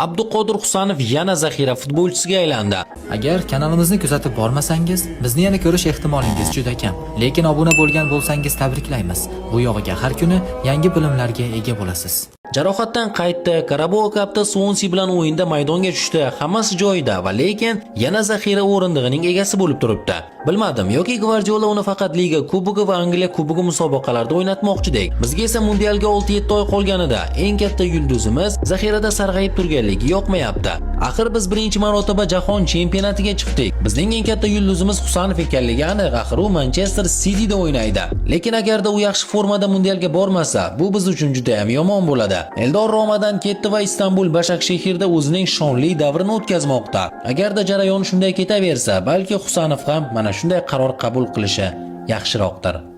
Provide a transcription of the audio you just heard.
Abduqodir Husanov yana zaxira futbolchisiga aylandi. Agar kanalimizni kuzatib bormasangiz, bizni yana ko'rish ehtimolingiz juda kam. Lekin obuna bo'lgan bo'lsangiz tabriklaymiz. Bu yog'iga har kuni yangi bilimlarga ega bo'lasiz. Jarohatdan qaytdi, Carabao Cup'da Swansea bilan o'yinda maydonga tushdi. Hammasi joyida va lekin yana zaxira o'rindig'ining egasi bo'lib turibdi. Bilmadim, yoki Guardiola uni faqat Liga Kubogi va Angliya Kubogi musobaqalarida o'ynatmoqchidek. Bizga esa mundialga 6-7 oy qolganida eng katta yulduzimiz zaxirada sarg'ayib turganligi yoqmayapti. Axir biz birinchi marotaba jahon chempionatiga chiqdik. Bizning eng katta yulduzimiz Husanov ekanligi aniq, axir u Manchester City'da o'ynaydi. Lekin agarda u yaxshi formada mundialga bormasa, bu biz uchun juda ham yomon bo'ladi. Eldor Romadan ketdi va Istanbul Başakşehir'da o'zining shonli davrini o'tkazmoqda. Agarda jarayon shunday ketaversa, balki Husanov ham mana shunday qaror qabul qilishi yaxshiroqdir.